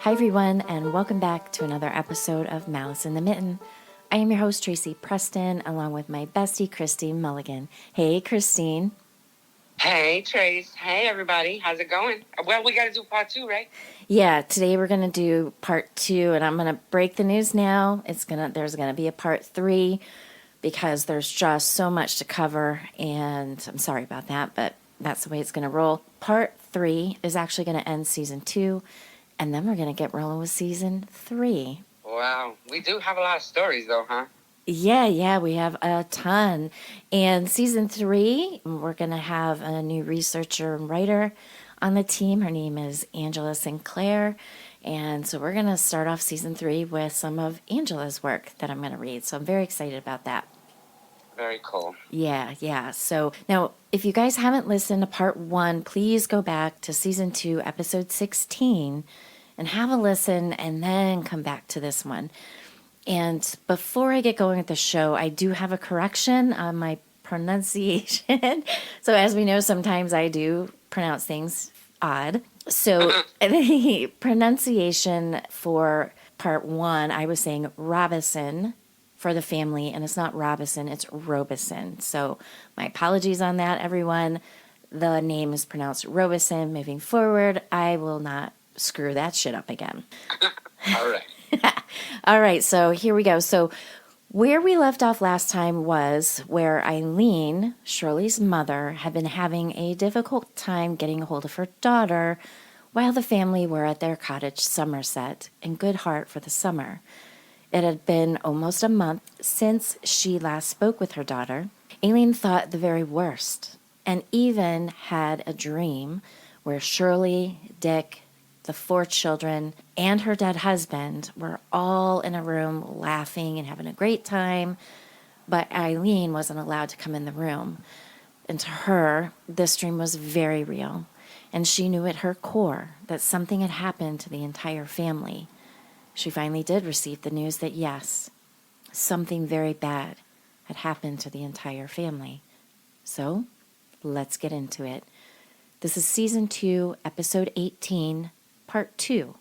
Hi, everyone, and welcome back to another episode of Malice in the Mitten. I am your host, Tracy Preston, along with my bestie, Christine Mulligan. Hey, Christine. Hey, Trace. Hey, everybody. How's it going? Well, we got to do part 2, right? Yeah, today we're going to do part 2, and I'm going to break the news now. There's going to be a part 3 because there's just so much to cover, and I'm sorry about that, but that's the way it's going to roll. Part 3 is actually going to end season 2, and then we're going to get rolling with season 3. Wow. We do have a lot of stories, though, huh? Yeah, we have a ton. And season 3, we're going to have a new researcher and writer on the team. Her name is Angela Sinclair. And so we're going to start off season 3 with some of Angela's work that I'm going to read. So I'm very excited about that. Very cool. Yeah. So now, if you guys haven't listened to part 1, please go back to season 2, episode 16, and have a listen and then come back to this one. And before I get going with the show, I do have a correction on my pronunciation. So as we know, sometimes I do pronounce things odd. So the pronunciation for part 1, I was saying Robison for the family, and it's not Robison, it's Robison. So my apologies on that, everyone. The name is pronounced Robison. Moving forward, I will not screw that shit up again. All right. All right, so here we go. So where we left off last time was where Eileen, Shirley's mother, had been having a difficult time getting a hold of her daughter while the family were at their cottage, Somerset, in Good Heart for the summer. It had been almost a month since she last spoke with her daughter. Eileen thought the very worst and even had a dream where Shirley, Dick, the 4 children, and her dead husband were all in a room laughing and having a great time, but Eileen wasn't allowed to come in the room. And to her, this dream was very real, and she knew at her core that something had happened to the entire family. She finally did receive the news that yes, something very bad had happened to the entire family. So, let's get into it. This is season 2, episode 18, part 2,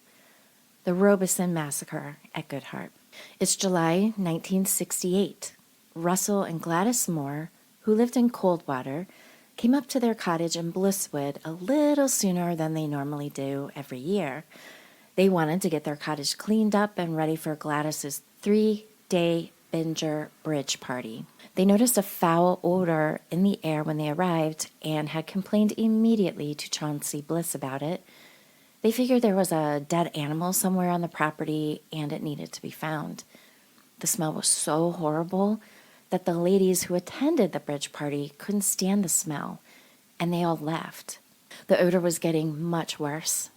the Robison Massacre at Good Heart. It's July 1968. Russell and Gladys Moore, who lived in Coldwater, came up to their cottage in Blisswood a little sooner than they normally do every year. They wanted to get their cottage cleaned up and ready for Gladys's 3-day Binger bridge party. They noticed a foul odor in the air when they arrived and had complained immediately to Chauncey Bliss about it. They figured there was a dead animal somewhere on the property and it needed to be found. The smell was so horrible that the ladies who attended the bridge party couldn't stand the smell, and they all left. The odor was getting much worse.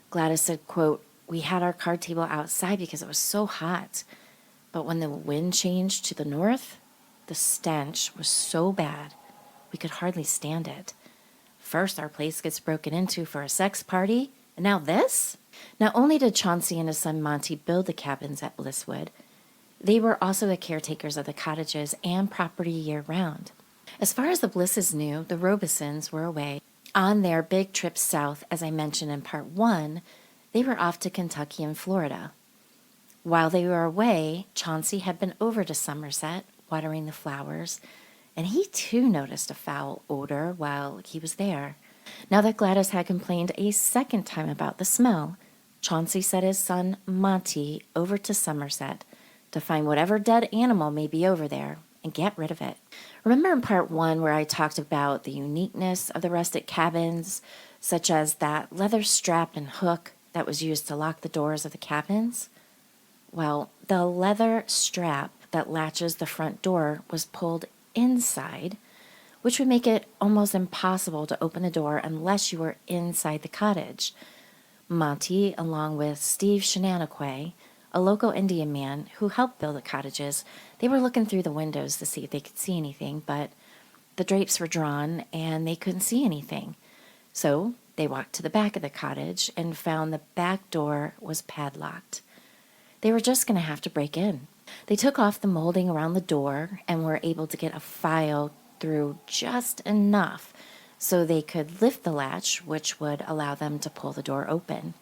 Gladys said, quote, "We had our card table outside because it was so hot, but when the wind changed to the north, the stench was so bad we could hardly stand it. First, our place gets broken into for a sex party, and now this?" Not only did Chauncey and his son Monty build the cabins at Blisswood, they were also the caretakers of the cottages and property year-round. As far as the Blisses knew, the Robisons were away on their big trip south. As I mentioned in part 1, they were off to Kentucky and Florida. While they were away, Chauncey had been over to Somerset, watering the flowers, and he too noticed a foul odor while he was there. Now that Gladys had complained a second time about the smell, Chauncey sent his son Monty over to Somerset to find whatever dead animal may be over there and get rid of it. Remember in part 1 where I talked about the uniqueness of the rustic cabins, such as that leather strap and hook that was used to lock the doors of the cabins? Well, the leather strap that latches the front door was pulled inside, which would make it almost impossible to open the door unless you were inside the cottage. Monty, along with Steve Shenanigans, a local Indian man who helped build the cottages, they were looking through the windows to see if they could see anything, but the drapes were drawn and they couldn't see anything. So they walked to the back of the cottage and found the back door was padlocked. They were just going to have to break in. They took off the molding around the door and were able to get a file through just enough so they could lift the latch, which would allow them to pull the door open.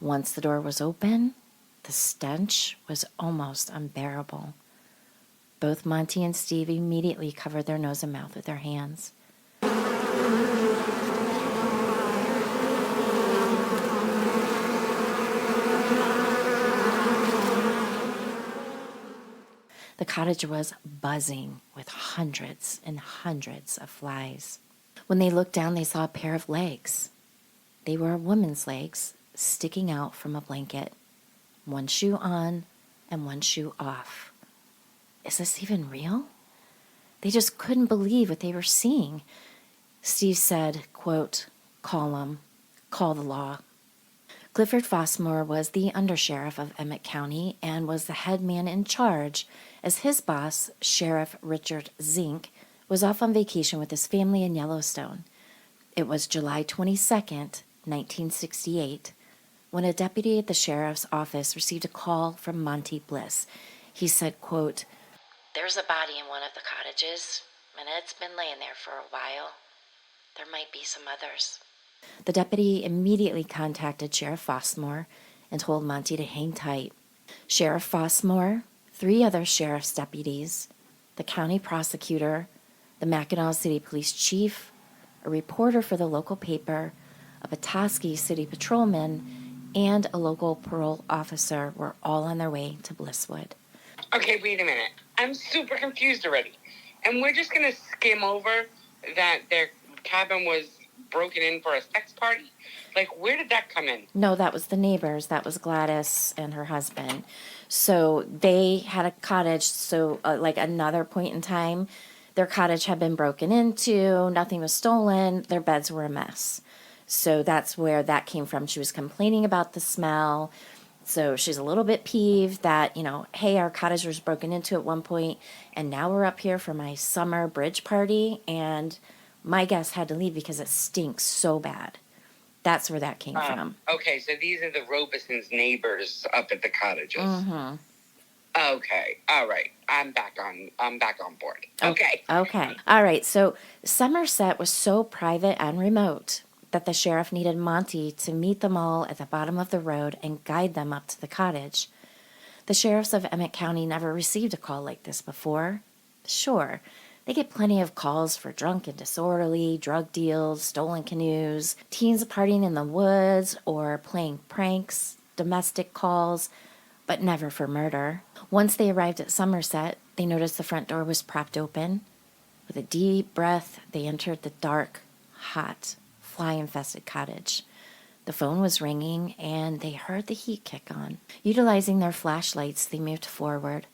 Once the door was open, the stench was almost unbearable. Both Monty and Steve immediately covered their nose and mouth with their hands. The cottage was buzzing with hundreds and hundreds of flies. When they looked down, they saw a pair of legs. They were a woman's legs sticking out from a blanket, one shoe on and one shoe off. Is this even real? They just couldn't believe what they were seeing. Steve said, quote, "Call 'em. Call the law." Clifford Fossmore was the undersheriff of Emmett County and was the head man in charge, as his boss, Sheriff Richard Zink, was off on vacation with his family in Yellowstone. It was July 22nd, 1968, when a deputy at the sheriff's office received a call from Monty Bliss. He said, quote, "There's a body in one of the cottages, and it's been laying there for a while. There might be some others." The deputy immediately contacted Sheriff Fossmore and told Monty to hang tight. Sheriff Fossmore, 3 other sheriff's deputies, the county prosecutor, the Mackinac City Police Chief, a reporter for the local paper, a Petoskey City patrolman, and a local parole officer were all on their way to Blisswood. Okay, wait a minute. I'm super confused already. And we're just going to skim over that their cabin was broken in for a sex party? Like, where did that come in? No, that was the neighbors. That was Gladys and her husband. So they had a cottage. So, like another point in time, their cottage had been broken into. Nothing was stolen. Their beds were a mess. So that's where that came from. She was complaining about the smell. So she's a little bit peeved that, hey, our cottage was broken into at one point, and now we're up here for my summer bridge party, and my guests had to leave because it stinks so bad. That's where that came from. Okay, so these are the Robison's neighbors up at the cottages. Mm-hmm. Okay, all right. I'm back on board. Okay. Okay. All right. So Somerset was so private and remote that the sheriff needed Monty to meet them all at the bottom of the road and guide them up to the cottage. The sheriffs of Emmett County never received a call like this before. Sure, they get plenty of calls for drunk and disorderly, drug deals, stolen canoes, teens partying in the woods, or playing pranks, domestic calls, but never for murder. Once they arrived at Somerset, they noticed the front door was propped open. With a deep breath, they entered the dark, hot, fly-infested cottage. The phone was ringing, and they heard the heat kick on. Utilizing their flashlights, they moved forward.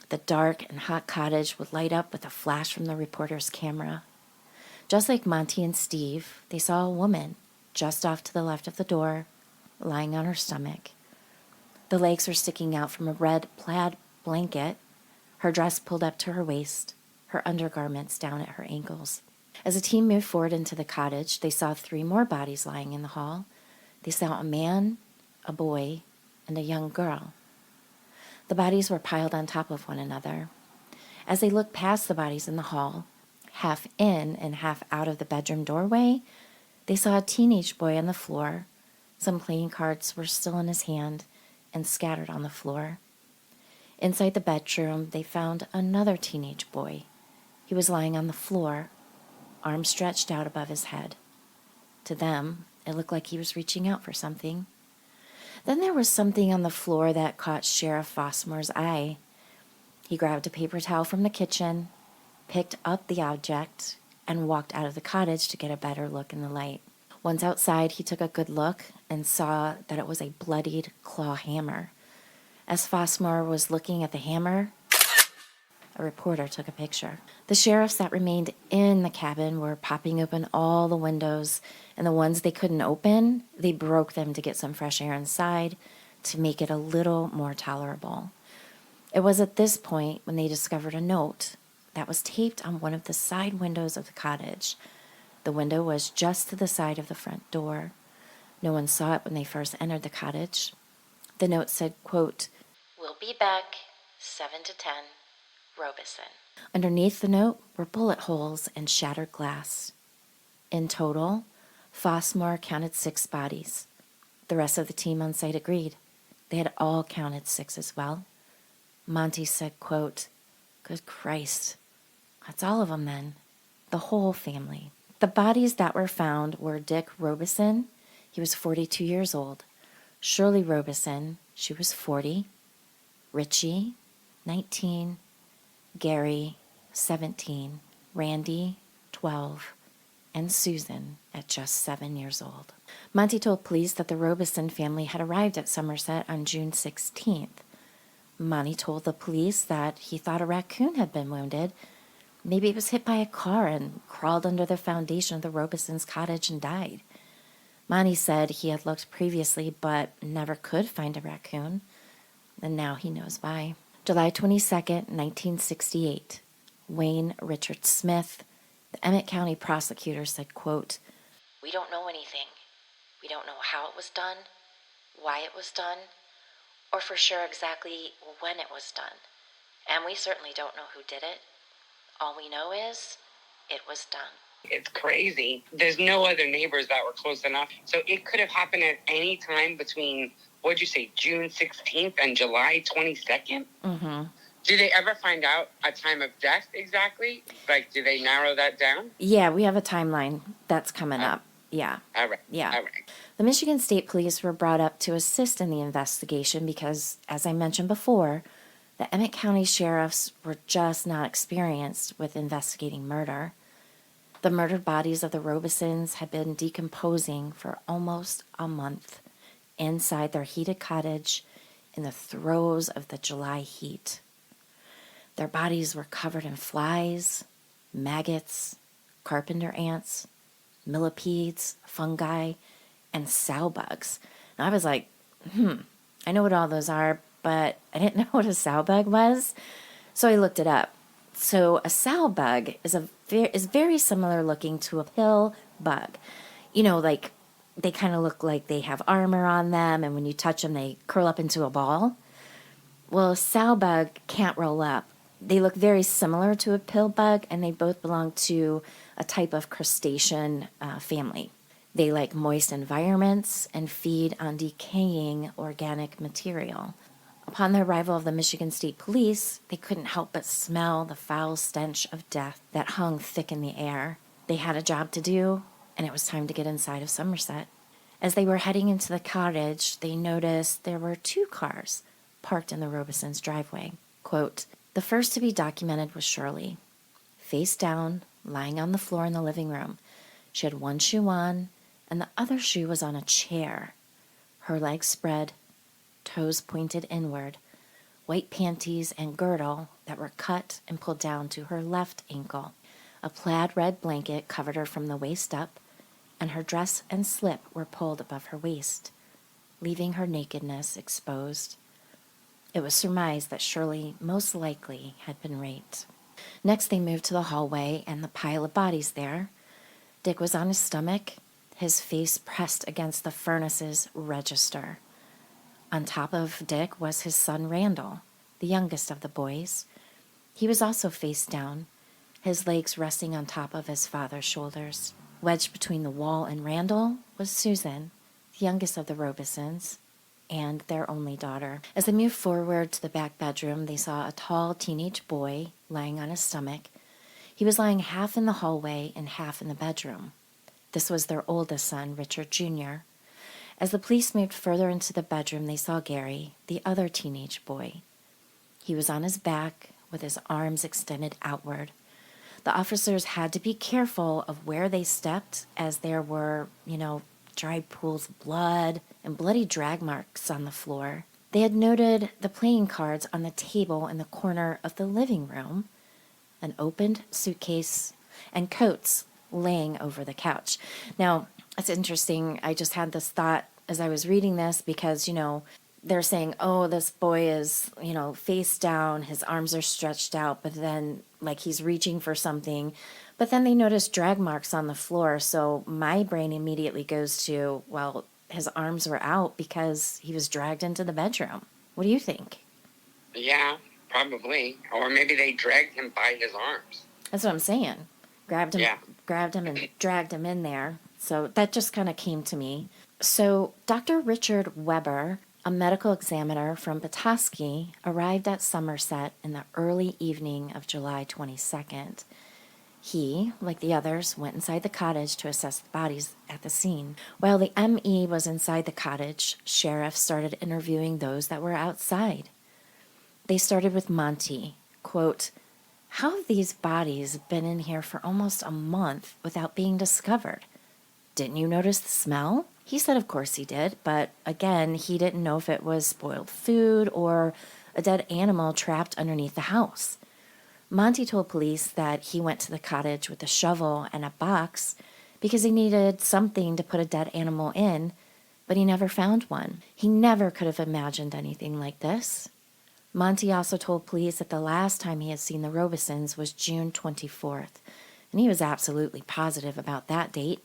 The dark and hot cottage would light up with a flash from the reporter's camera. Just like Monty and Steve, they saw a woman just off to the left of the door, lying on her stomach. The legs were sticking out from a red plaid blanket, her dress pulled up to her waist, her undergarments down at her ankles. As the team moved forward into the cottage, they saw 3 more bodies lying in the hall. They saw a man, a boy, and a young girl. The bodies were piled on top of one another. As they looked past the bodies in the hall, half in and half out of the bedroom doorway, they saw a teenage boy on the floor. Some playing cards were still in his hand and scattered on the floor. Inside the bedroom, they found another teenage boy. He was lying on the floor, arms stretched out above his head. To them, it looked like he was reaching out for something. Then there was something on the floor that caught Sheriff Fossmore's eye. He grabbed a paper towel from the kitchen, picked up the object, and walked out of the cottage to get a better look in the light. Once outside, he took a good look and saw that it was a bloodied claw hammer. As Fossmore was looking at the hammer, a reporter took a picture. The sheriffs that remained in the cabin were popping open all the windows, and the ones they couldn't open, they broke them to get some fresh air inside to make it a little more tolerable. It was at this point when they discovered a note that was taped on one of the side windows of the cottage. The window was just to the side of the front door. No one saw it when they first entered the cottage. The note said, quote, "We'll be back 7 to 10. Robison." Underneath the note were bullet holes and shattered glass. In total, Fossmore counted 6 bodies. The rest of the team on site agreed. They had all counted 6 as well. Monty said, quote, "Good Christ, that's all of them then. The whole family." The bodies that were found were Dick Robison, he was 42 years old, Shirley Robison, she was 40, Richie, 19, Gary, 17, Randy, 12, and Susan at just 7 years old. Monty told police that the Robison family had arrived at Somerset on June 16th. Monty told the police that he thought a raccoon had been wounded. Maybe it was hit by a car and crawled under the foundation of the Robison's cottage and died. Monty said he had looked previously but never could find a raccoon, and now he knows why. July 22nd, 1968. Wayne Richard Smith, the Emmett County prosecutor, said, quote, "We don't know anything. We don't know how it was done, why it was done, or for sure exactly when it was done. And we certainly don't know who did it. All we know is it was done." It's crazy. There's no other neighbors that were close enough. So it could have happened at any time between, what'd you say, June 16th and July 22nd? Mm-hmm. Did they ever find out a time of death exactly? Like, did they narrow that down? Yeah, we have a timeline that's coming up. Yeah. All right. Yeah. All right. The Michigan State Police were brought up to assist in the investigation because, as I mentioned before, the Emmett County sheriffs were just not experienced with investigating murder. The murdered bodies of the Robisons had been decomposing for almost a month inside their heated cottage in the throes of the July heat. Their bodies were covered in flies, maggots, carpenter ants, millipedes, fungi, and sow bugs. And I was like, I know what all those are, but I didn't know what a sow bug was. So I looked it up. So a sow bug is very similar looking to a pill bug. You know, like they kind of look like they have armor on them, and when you touch them, they curl up into a ball. Well, a sow bug can't roll up. They look very similar to a pill bug, and they both belong to a type of crustacean family. They like moist environments and feed on decaying organic material. Upon the arrival of the Michigan State Police, they couldn't help but smell the foul stench of death that hung thick in the air. They had a job to do, and it was time to get inside of Somerset. As they were heading into the cottage, they noticed there were 2 cars parked in the Robisons' driveway. Quote, "The first to be documented was Shirley, face down, lying on the floor in the living room. She had one shoe on, and the other shoe was on a chair. Her legs spread, toes pointed inward, white panties and girdle that were cut and pulled down to her left ankle. A plaid red blanket covered her from the waist up, and her dress and slip were pulled above her waist, leaving her nakedness exposed. It was surmised that Shirley most likely had been raped." Next, they moved to the hallway and the pile of bodies there. Dick was on his stomach, his face pressed against the furnace's register. On top of Dick was his son Randall, the youngest of the boys. He was also face down, his legs resting on top of his father's shoulders. Wedged between the wall and Randall was Susan, the youngest of the Robisons, and their only daughter. As they moved forward to the back bedroom, they saw a tall teenage boy lying on his stomach. He was lying half in the hallway and half in the bedroom. This was their oldest son, Richard Jr. As the police moved further into the bedroom, they saw Gary, the other teenage boy. He was on his back with his arms extended outward. The officers had to be careful of where they stepped, as there were, dried pools of blood and bloody drag marks on the floor. They had noted the playing cards on the table in the corner of the living room, an opened suitcase, and coats laying over the couch. Now, it's interesting. I just had this thought as I was reading this because, they're saying, oh, this boy is, face down, his arms are stretched out, but then, like, he's reaching for something. But then they notice drag marks on the floor, so my brain immediately goes to, well, his arms were out because he was dragged into the bedroom. What do you think? Yeah, probably. Or maybe they dragged him by his arms. That's what I'm saying. Grabbed him and dragged him in there. So that just kind of came to me. So, Dr. Richard Weber, a medical examiner from Petoskey, arrived at Somerset in the early evening of July 22nd. He, like the others, went inside the cottage to assess the bodies at the scene. While the ME was inside the cottage, sheriffs started interviewing those that were outside. They started with Monty. Quote, "How have these bodies been in here for almost a month without being discovered? Didn't you notice the smell?" He said of course he did, but again, he didn't know if it was spoiled food or a dead animal trapped underneath the house. Monty told police that he went to the cottage with a shovel and a box because he needed something to put a dead animal in, but he never found one. He never could have imagined anything like this. Monty also told police that the last time he had seen the Robisons was June 24th, and he was absolutely positive about that date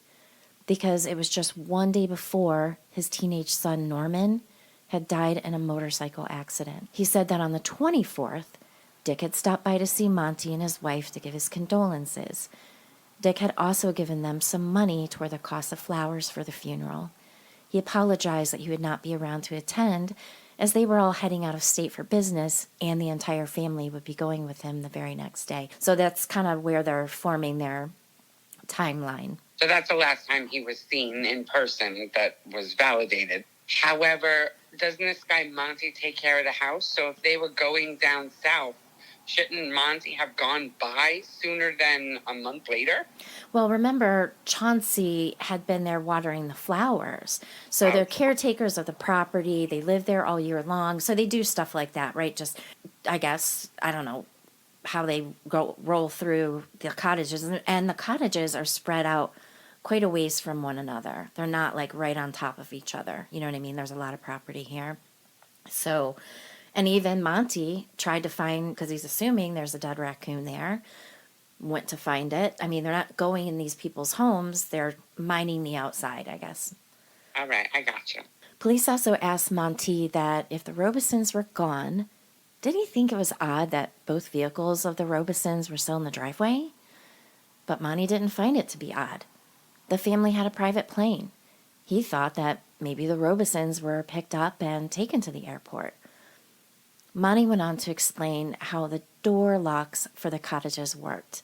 because it was just one day before his teenage son Norman had died in a motorcycle accident. He said that on the 24th, Dick had stopped by to see Monty and his wife to give his condolences. Dick had also given them some money toward the cost of flowers for the funeral. He apologized that he would not be around to attend, as they were all heading out of state for business, and the entire family would be going with him the very next day. So that's kind of where they're forming their timeline. So that's the last time he was seen in person that was validated. However, doesn't this guy Monty take care of the house? So if they were going down south, shouldn't Monty have gone by sooner than a month later? Well, remember, Chauncey had been there watering the flowers. So they're caretakers of the property. They live there all year long. So they do stuff like that, right? Just, I guess, I don't know how they roll through the cottages. And the cottages are spread out quite a ways from one another. They're not like right on top of each other. You know what I mean? There's a lot of property here. So, and even Monty tried to find, because he's assuming there's a dead raccoon there, went to find it. I mean, they're not going in these people's homes. They're mining the outside, I guess. All right, I gotcha. Police also asked Monty that if the Robisons were gone, did he think it was odd that both vehicles of the Robisons were still in the driveway? But Monty didn't find it to be odd. The family had a private plane. He thought that maybe the Robisons were picked up and taken to the airport. Monty went on to explain how the door locks for the cottages worked.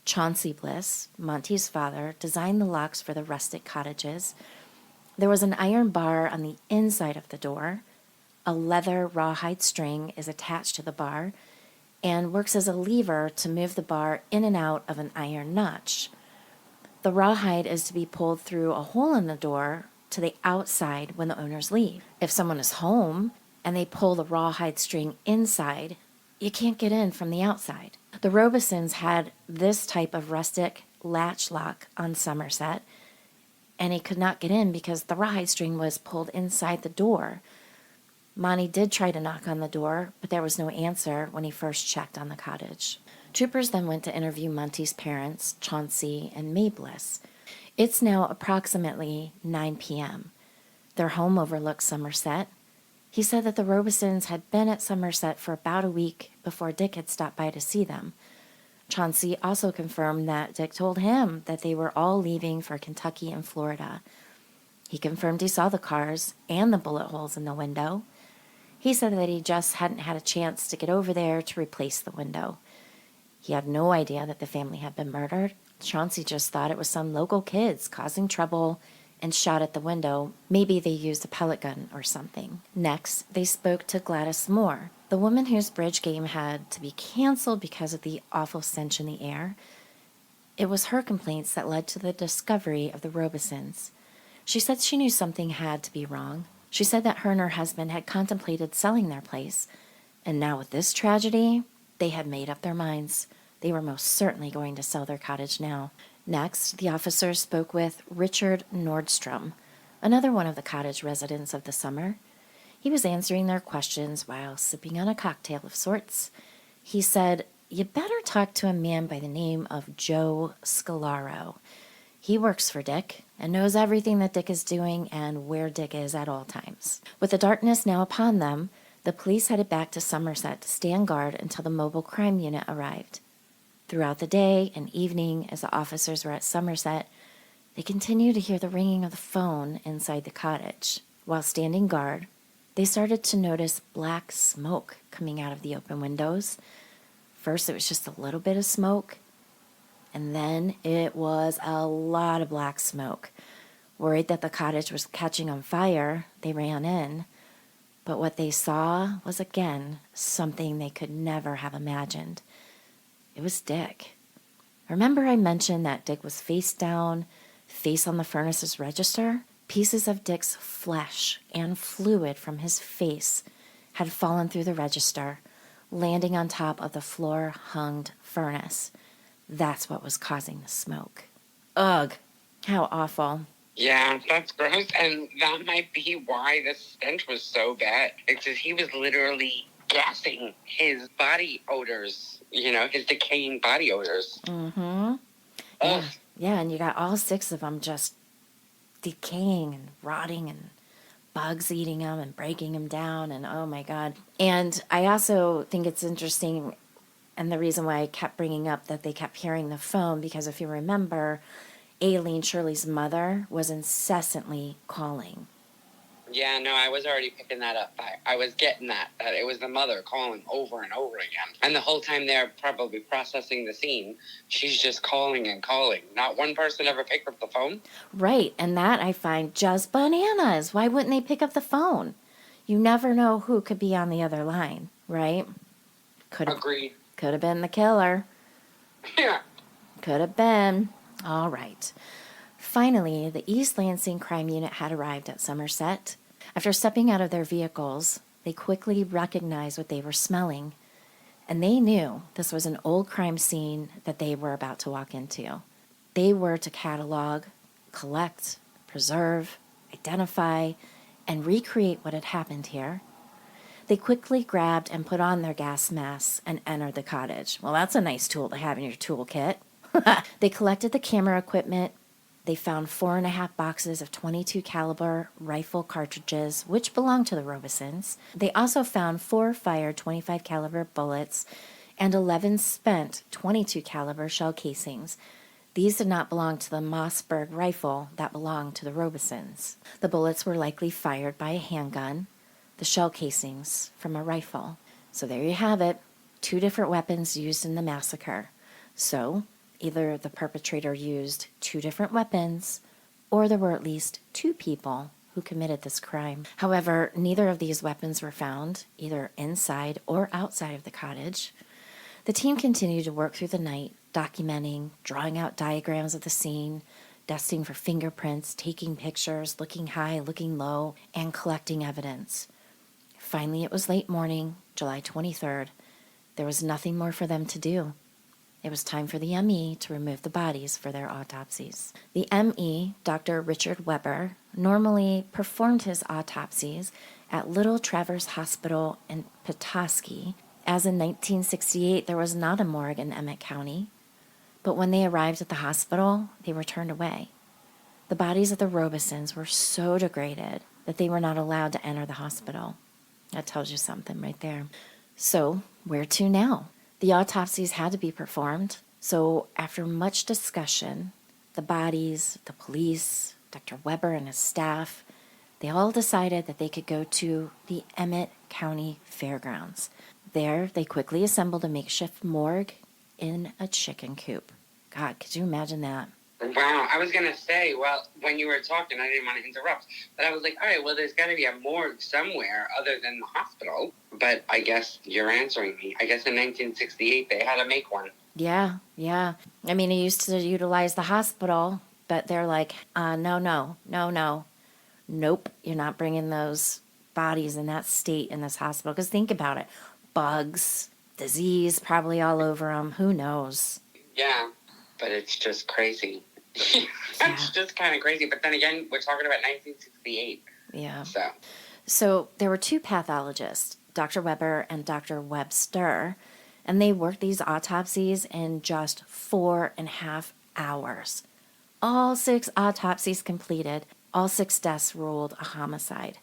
Chauncey Bliss, Monty's father, designed the locks for the rustic cottages. There was an iron bar on the inside of the door. A leather rawhide string is attached to the bar and works as a lever to move the bar in and out of an iron notch. The rawhide is to be pulled through a hole in the door to the outside when the owners leave. If someone is home and they pull the rawhide string inside, you can't get in from the outside. The Robisons had this type of rustic latch lock on Somerset, and he could not get in because the rawhide string was pulled inside the door. Monty did try to knock on the door, but there was no answer when he first checked on the cottage. Troopers then went to interview Monty's parents, Chauncey and May Bliss. It's now approximately 9 p.m. Their home overlooks Somerset. He said that the Robisons had been at Somerset for about a week before Dick had stopped by to see them. Chauncey also confirmed that Dick told him that they were all leaving for Kentucky and Florida. He confirmed he saw the cars and the bullet holes in the window. He said that he just hadn't had a chance to get over there to replace the window. He had no idea that the family had been murdered. Chauncey just thought it was some local kids causing trouble and shot at the window. Maybe they used a pellet gun or something. Next, they spoke to Gladys Moore, the woman whose bridge game had to be canceled because of the awful stench in the air. It was her complaints that led to the discovery of the Robisons. She said she knew something had to be wrong. She said that her and her husband had contemplated selling their place, and now with this tragedy, they had made up their minds. They were most certainly going to sell their cottage now. Next, the officers spoke with Richard Nordstrom, another one of the cottage residents of the summer. He was answering their questions while sipping on a cocktail of sorts. He said, "You better talk to a man by the name of Joe Scalaro. He works for Dick and knows everything that Dick is doing and where Dick is at all times." With the darkness now upon them, the police headed back to Somerset to stand guard until the mobile crime unit arrived. Throughout the day and evening, as the officers were at Somerset, They continued to hear the ringing of the phone inside the cottage. While standing guard, they started to notice black smoke coming out of the open windows. First, it was just a little bit of smoke, and then it was a lot of black smoke. Worried that the cottage was catching on fire, they ran in. But what they saw was again something they could never have imagined. It was Dick. Remember I mentioned that Dick was face down, face on the furnace's register? Pieces of Dick's flesh and fluid from his face had fallen through the register, landing on top of the floor-hunged furnace. That's what was causing the smoke. Ugh, how awful. Yeah, that's gross. And that might be why the stench was so bad. It's just he was literally gassing his body odors, his decaying body odors. Mm-hmm. Yeah. Yeah, and you got all 6 of them just decaying and rotting and bugs eating them and breaking them down, and oh my God. And I also think it's interesting, and the reason why I kept bringing up that they kept hearing the phone, because if you remember, Aileen, Shirley's mother, was incessantly calling. Yeah, no, I was already picking that up. I was getting that it was the mother calling over and over again. And the whole time they're probably processing the scene, she's just calling and calling. Not one person ever picked up the phone. Right, and that I find just bananas. Why wouldn't they pick up the phone? You never know who could be on the other line, right? Agreed. Could have been the killer. Yeah. Could have been. All right. Finally, the East Lansing Crime Unit had arrived at Somerset. After stepping out of their vehicles, they quickly recognized what they were smelling, and they knew this was an old crime scene that they were about to walk into. They were to catalog, collect, preserve, identify, and recreate what had happened here. They quickly grabbed and put on their gas masks and entered the cottage. Well, that's a nice tool to have in your toolkit. They collected the camera equipment. They found 4.5 boxes of .22 caliber rifle cartridges, which belonged to the Robisons. They also found 4 fired .25 caliber bullets and 11 spent .22 caliber shell casings. These did not belong to the Mossberg rifle that belonged to the Robisons. The bullets were likely fired by a handgun, the shell casings from a rifle. So there you have it, 2 different weapons used in the massacre. So either the perpetrator used 2 different weapons, or there were at least 2 people who committed this crime. However, neither of these weapons were found, either inside or outside of the cottage. The team continued to work through the night, documenting, drawing out diagrams of the scene, dusting for fingerprints, taking pictures, looking high, looking low, and collecting evidence. Finally, it was late morning, July 23rd. There was nothing more for them to do. It was time for the ME to remove the bodies for their autopsies. The ME, Dr. Richard Weber, normally performed his autopsies at Little Traverse Hospital in Petoskey, as in 1968 there was not a morgue in Emmett County. But when they arrived at the hospital, they were turned away. The bodies of the Robisons were so degraded that they were not allowed to enter the hospital. That tells you something right there. So, where to now? The autopsies had to be performed, so after much discussion, the bodies, the police, Dr. Weber and his staff, they all decided that they could go to the Emmett County Fairgrounds. There, they quickly assembled a makeshift morgue in a chicken coop. God, could you imagine that? Wow, I was going to say, well, when you were talking, I didn't want to interrupt, but I was like, all right, well, there's got to be a morgue somewhere other than the hospital. But I guess you're answering me. I guess in 1968, they had to make one. Yeah. I mean, he used to utilize the hospital, but they're like, no. Nope, you're not bringing those bodies in that state in this hospital. Because think about it. Bugs, disease probably all over them. Who knows? Yeah, but it's just crazy. That's just kind of crazy. But then again, we're talking about 1968. Yeah. So there were 2 pathologists, Dr. Weber and Dr. Webster, and they worked these autopsies in just 4.5 hours. All 6 autopsies completed, all 6 deaths ruled a homicide.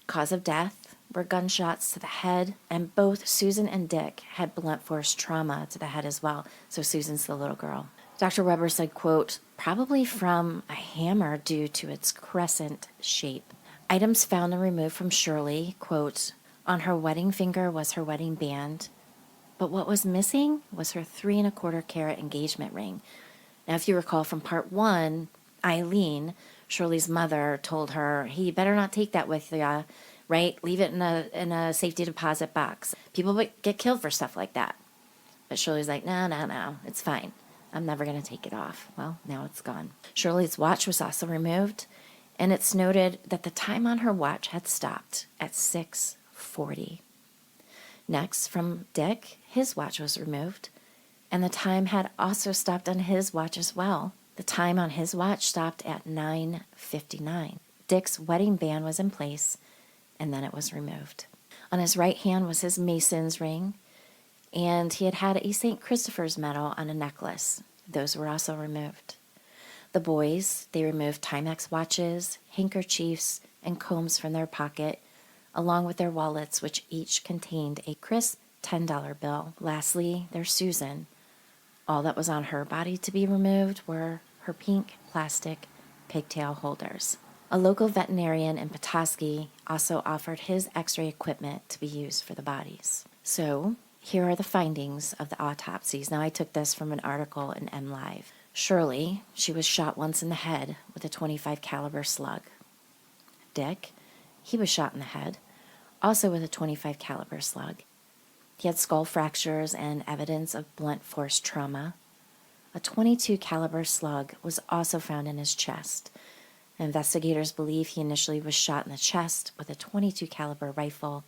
Cause of death were gunshots to the head, and both Susan and Dick had blunt force trauma to the head as well. So Susan's the little girl. Dr. Weber said, quote, probably from a hammer due to its crescent shape. Items found and removed from Shirley, quote, on her wedding finger was her wedding band, but what was missing was her 3¼ carat engagement ring. Now, if you recall from part 1, Eileen, Shirley's mother, told her, hey, you better not take that with you, right? Leave it in a safety deposit box. People would get killed for stuff like that. But Shirley's like, no, it's fine. I'm never going to take it off. Well, now it's gone. Shirley's watch was also removed, and it's noted that the time on her watch had stopped at 6:40. Next, from Dick, his watch was removed, and the time had also stopped on his watch as well. The time on his watch stopped at 9:59. Dick's wedding band was in place, and then it was removed. On his right hand was his Mason's ring, and he had a St. Christopher's medal on a necklace. Those were also removed. The boys, they removed Timex watches, handkerchiefs, and combs from their pocket, along with their wallets, which each contained a crisp $10 bill. Lastly, there's Susan. All that was on her body to be removed were her pink plastic pigtail holders. A local veterinarian in Petoskey also offered his x-ray equipment to be used for the bodies. So, here are the findings of the autopsies. Now, I took this from an article in MLive. Shirley, she was shot once in the head with a .25 caliber slug. Dick, he was shot in the head, also with a .25 caliber slug. He had skull fractures and evidence of blunt force trauma. A .22 caliber slug was also found in his chest. Investigators believe he initially was shot in the chest with a .22 caliber rifle,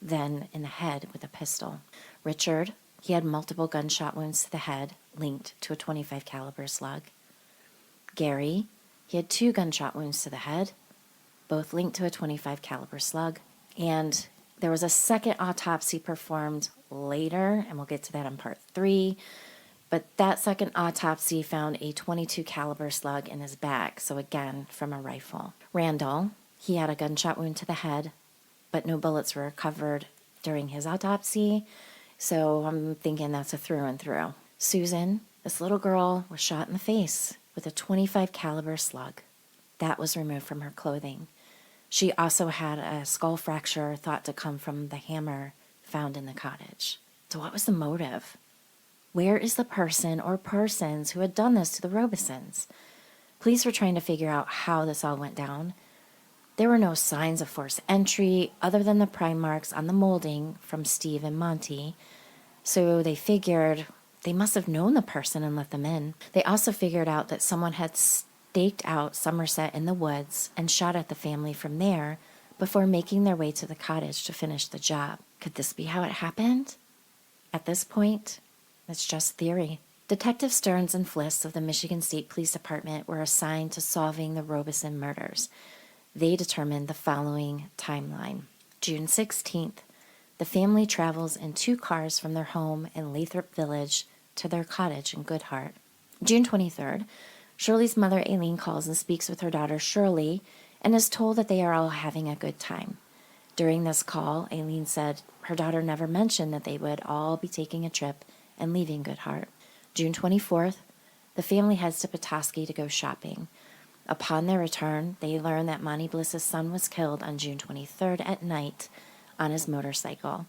then in the head with a pistol. Richard, he had multiple gunshot wounds to the head linked to a .25 caliber slug. Gary, he had 2 gunshot wounds to the head, both linked to a .25 caliber slug. And there was a second autopsy performed later, and we'll get to that in part 3. But that second autopsy found a .22 caliber slug in his back, so again, from a rifle. Randall, he had a gunshot wound to the head, but no bullets were recovered during his autopsy, so I'm thinking that's a through and through. Susan, this little girl, was shot in the face with a .25 caliber slug. That was removed from her clothing. She also had a skull fracture thought to come from the hammer found in the cottage. So what was the motive? Where is the person or persons who had done this to the Robisons? Police were trying to figure out how this all went down. There were no signs of forced entry other than the prime marks on the molding from Steve and Monty, so they figured they must have known the person and let them in. They also figured out that someone had staked out Somerset in the woods and shot at the family from there before making their way to the cottage to finish the job. Could this be how it happened? At this point, it's just theory. Detective Stearns and Fliss of the Michigan State Police Department were assigned to solving the Robison murders. They determined the following timeline. June 16th, the family travels in 2 cars from their home in Lathrop Village to their cottage in Goodhart. June 23rd, Shirley's mother Aileen calls and speaks with her daughter Shirley and is told that they are all having a good time. During this call, Aileen said her daughter never mentioned that they would all be taking a trip and leaving Goodhart. June 24th, the family heads to Petoskey to go shopping. Upon their return, they learn that Monty Bliss's son was killed on June 23rd at night on his motorcycle.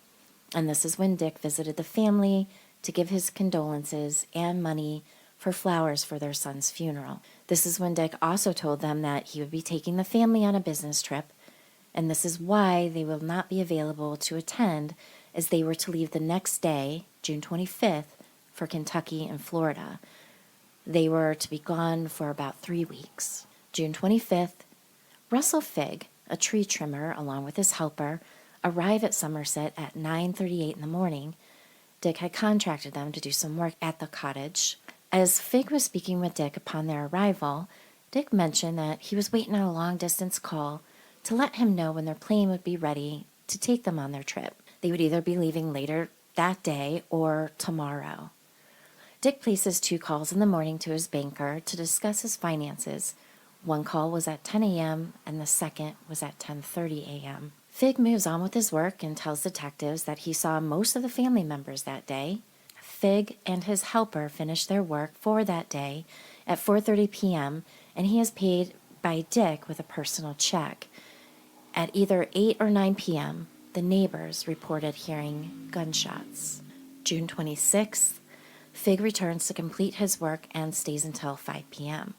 And this is when Dick visited the family to give his condolences and money for flowers for their son's funeral. This is when Dick also told them that he would be taking the family on a business trip, and this is why they will not be available to attend, as they were to leave the next day, June 25th, for Kentucky and Florida. They were to be gone for about 3 weeks. June 25th, Russell Figg, a tree trimmer, along with his helper, arrive at Somerset at 9:38 in the morning. Dick had contracted them to do some work at the cottage. As Figg was speaking with Dick upon their arrival, Dick mentioned that he was waiting on a long-distance call to let him know when their plane would be ready to take them on their trip. They would either be leaving later that day or tomorrow. Dick places 2 calls in the morning to his banker to discuss his finances. One call was at 10 a.m. and the second was at 10:30 a.m. Figg moves on with his work and tells detectives that he saw most of the family members that day. Figg and his helper finished their work for that day at 4:30 p.m., and he is paid by Dick with a personal check. At either 8 or 9 p.m., the neighbors reported hearing gunshots. June 26th, Fig returns to complete his work and stays until 5 p.m.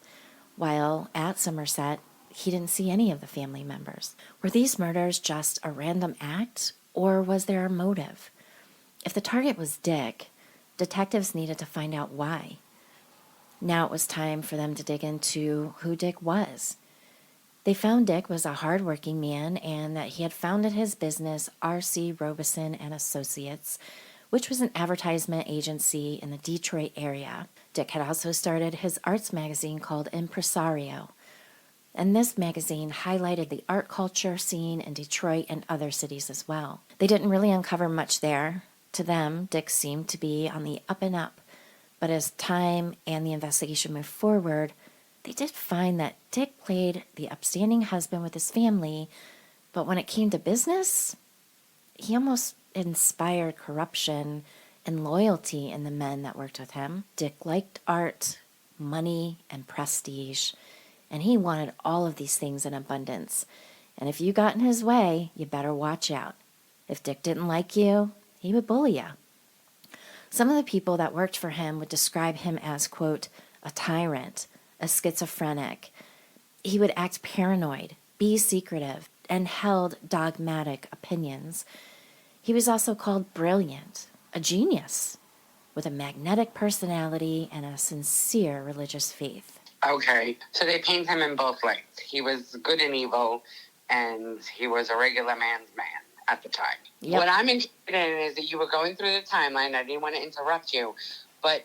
While at Somerset, he didn't see any of the family members. Were these murders just a random act, or was there a motive? If the target was Dick, detectives needed to find out why. Now it was time for them to dig into who Dick was. They found Dick was a hard-working man and that he had founded his business, R.C. Robison and Associates, which was an advertisement agency in the Detroit area. Dick had also started his arts magazine called Impresario, and this magazine highlighted the art culture scene in Detroit and other cities as well. They didn't really uncover much there. To them, Dick seemed to be on the up and up, but as time and the investigation moved forward, they did find that Dick played the upstanding husband with his family, but when it came to business, he almost inspired corruption and loyalty in the men that worked with him. Dick liked art, money, and prestige, and he wanted all of these things in abundance. And if you got in his way, you better watch out. If Dick didn't like you, he would bully you. Some of the people that worked for him would describe him as, quote, a tyrant, a schizophrenic. He would act paranoid, be secretive, and held dogmatic opinions. He was also called brilliant, a genius, with a magnetic personality and a sincere religious faith. Okay, so they paint him in both lights. He was good and evil, and he was a regular man's man at the time. Yep. What I'm interested in is that you were going through the timeline. I didn't want to interrupt you, but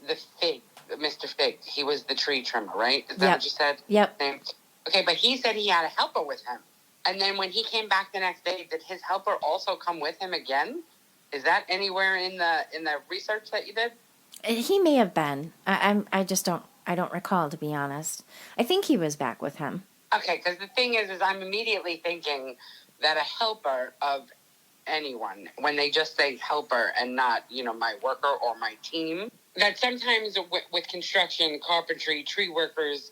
the Fig, Mr. Fig, he was the tree trimmer, right? Is that what you said? Yep. Okay, but he said he had a helper with him. And then when he came back the next day, did his helper also come with him again? Is that anywhere in the research that you did? He may have been. I just don't recall, to be honest. I think he was back with him. Okay, because the thing is I'm immediately thinking that a helper of anyone, when they just say helper and not, my worker or my team, that sometimes with construction, carpentry, tree workers,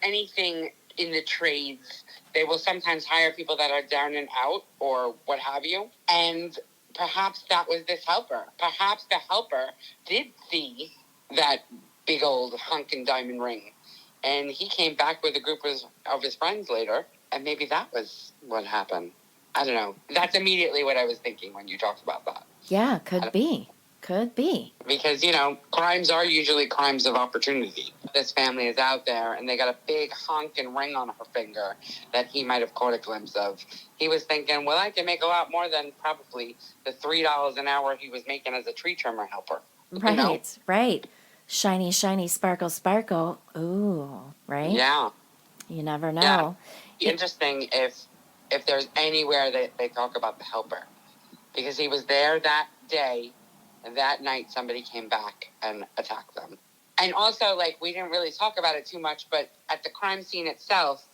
anything in the trades, they will sometimes hire people that are down and out or what have you. And perhaps that was this helper. Perhaps the helper did see that big old hunking diamond ring. And he came back with a group of his friends later, and maybe that was what happened. I don't know. That's immediately what I was thinking when you talked about that. Yeah, could be. Could be. Because, crimes are usually crimes of opportunity. This family is out there, and they got a big honking ring on her finger that he might have caught a glimpse of. He was thinking, well, I can make a lot more than probably the $3 an hour he was making as a tree trimmer helper. Right, right. Shiny, shiny, sparkle, sparkle. Ooh, right? Yeah. You never know. Yeah. Interesting if there's anywhere that they talk about the helper. Because he was there that day, and that night somebody came back and attacked them. And also, we didn't really talk about it too much, but at the crime scene itself,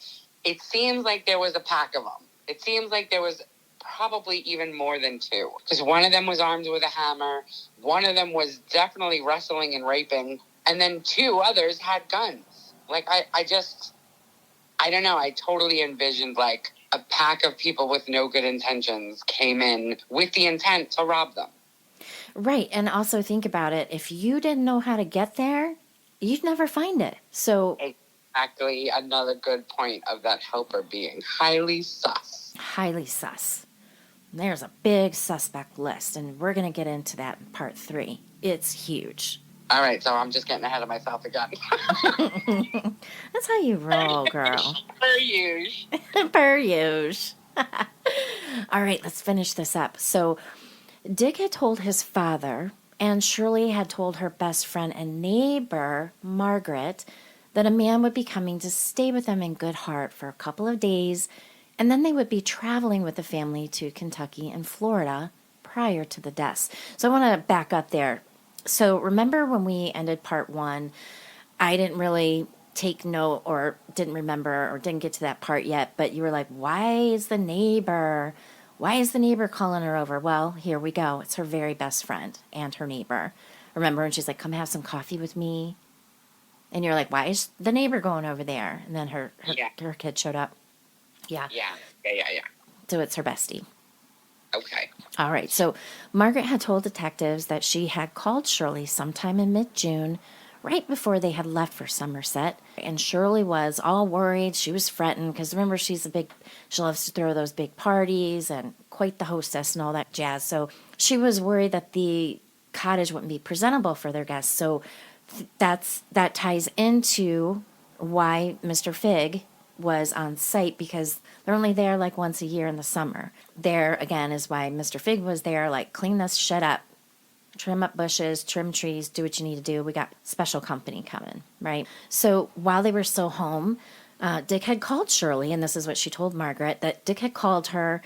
it seems like there was a pack of them. It seems like there was probably even more than two. Because one of them was armed with a hammer, one of them was definitely wrestling and raping, and then two others had guns. I don't know, I totally envisioned, a pack of people with no good intentions came in with the intent to rob them. Right, and also think about it. If you didn't know how to get there, you'd never find it. So exactly, another good point of that helper being highly sus. Highly sus. There's a big suspect list, and we're going to get into that in part 3. It's huge. All right, so I'm just getting ahead of myself again. That's how you roll, girl. Per usual. Per usual. All right, let's finish this up. So Dick had told his father, and Shirley had told her best friend and neighbor, Margaret, that a man would be coming to stay with them in Good Heart for a couple of days, and then they would be traveling with the family to Kentucky and Florida prior to the deaths. So I want to back up there. So remember when we ended part 1, I didn't really take note or didn't remember or didn't get to that part yet, but you were like, why is the neighbor calling her over? Well, here we go. It's her very best friend and her neighbor. Remember when she's like, come have some coffee with me? And you're like, why is the neighbor going over there? And then her Yeah. kid showed up. Yeah. Yeah. So it's her bestie. Okay. All right. So Margaret had told detectives that she had called Shirley sometime in mid-June, right before they had left for Somerset. And Shirley was all worried. She was fretting because remember, she loves to throw those big parties and quite the hostess and all that jazz. So she was worried that the cottage wouldn't be presentable for their guests. So that ties into why Mr. Fig was on site, because they're only there like once a year in the summer. There again is why Mr. Fig was there, like clean this shit up, trim up bushes, trim trees, do what you need to do. We got special company coming, right? So while they were still home, Dick had called Shirley, and this is what she told Margaret, that Dick had called her.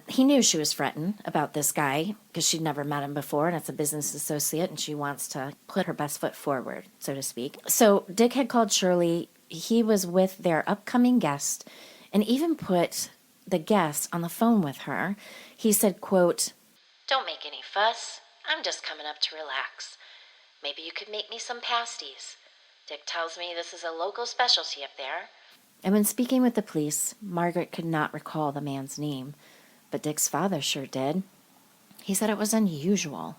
He knew she was fretting about this guy because she'd never met him before, and it's a business associate, and she wants to put her best foot forward, so to speak. So Dick had called Shirley. He was with their upcoming guest and even put the guest on the phone with her. He said, quote, "Don't make any fuss. I'm just coming up to relax. Maybe you could make me some pasties. Dick tells me this is a local specialty up there." And when speaking with the police, Margaret could not recall the man's name, but Dick's father sure did. He said it was unusual.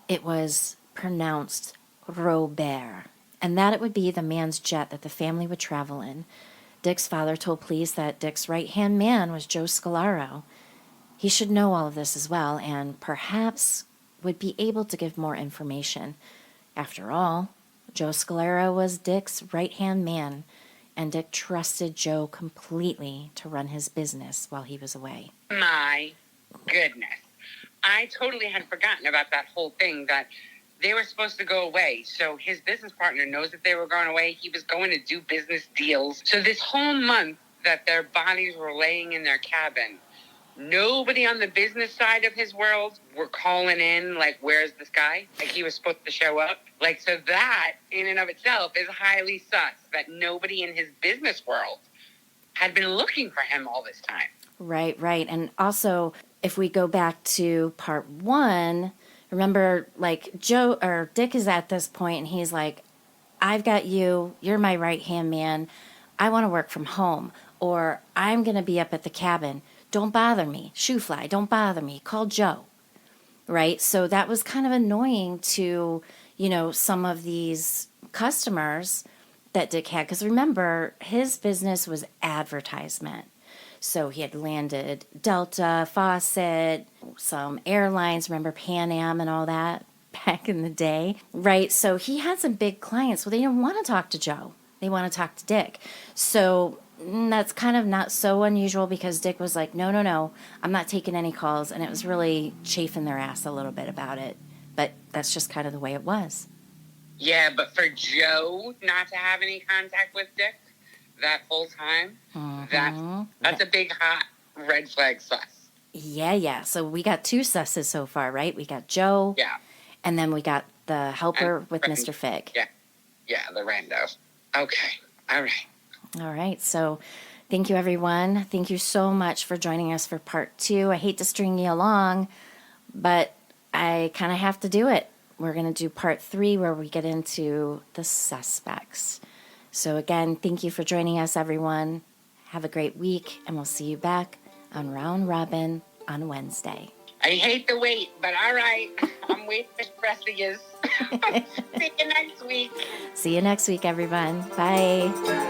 It was pronounced Robert, and that it would be the man's jet that the family would travel in. Dick's father told police that Dick's right-hand man was Joe Scalaro. He should know all of this as well, and perhaps would be able to give more information. After all, Joe Scalaro was Dick's right-hand man, and Dick trusted Joe completely to run his business while he was away. My goodness. I totally had forgotten about that whole thing, that they were supposed to go away. So his business partner knows that they were going away. He was going to do business deals. So this whole month that their bodies were laying in their cabin, nobody on the business side of his world were calling in, like, where's this guy? Like, he was supposed to show up. Like, so that in and of itself is highly sus, that nobody in his business world had been looking for him all this time. Right. And also, if we go back to part 1, remember, like, Joe or Dick is at this point and he's like, I've got you. You're my right-hand man. I want to work from home, or I'm going to be up at the cabin. Don't bother me. Shoe fly, don't bother me. Call Joe. Right? So that was kind of annoying to, some of these customers that Dick had. Because remember, his business was advertisement. So he had landed Delta, Fawcett, some airlines, remember Pan Am and all that back in the day, right? So he had some big clients. Well, they didn't want to talk to Joe. They want to talk to Dick. So that's kind of not so unusual, because Dick was like, no, I'm not taking any calls. And it was really chafing their ass a little bit about it. But that's just kind of the way it was. Yeah, but for Joe not to have any contact with Dick that whole time, that's a big hot red flag sus. Yeah. So we got 2 susses so far, right? We got Joe. Yeah. And then we got the helper And with Mr. Fig. Yeah, the rando. Okay. All right. So thank you, everyone. Thank you so much for joining us for part 2. I hate to string you along, but I kind of have to do it. We're going to do part 3 where we get into the suspects. So again, thank you for joining us, everyone. Have a great week, and we'll see you back on Round Robin on Wednesday. I hate the wait, but all right. I'm waiting for the rest of you. See you next week. See you next week, everyone. Bye.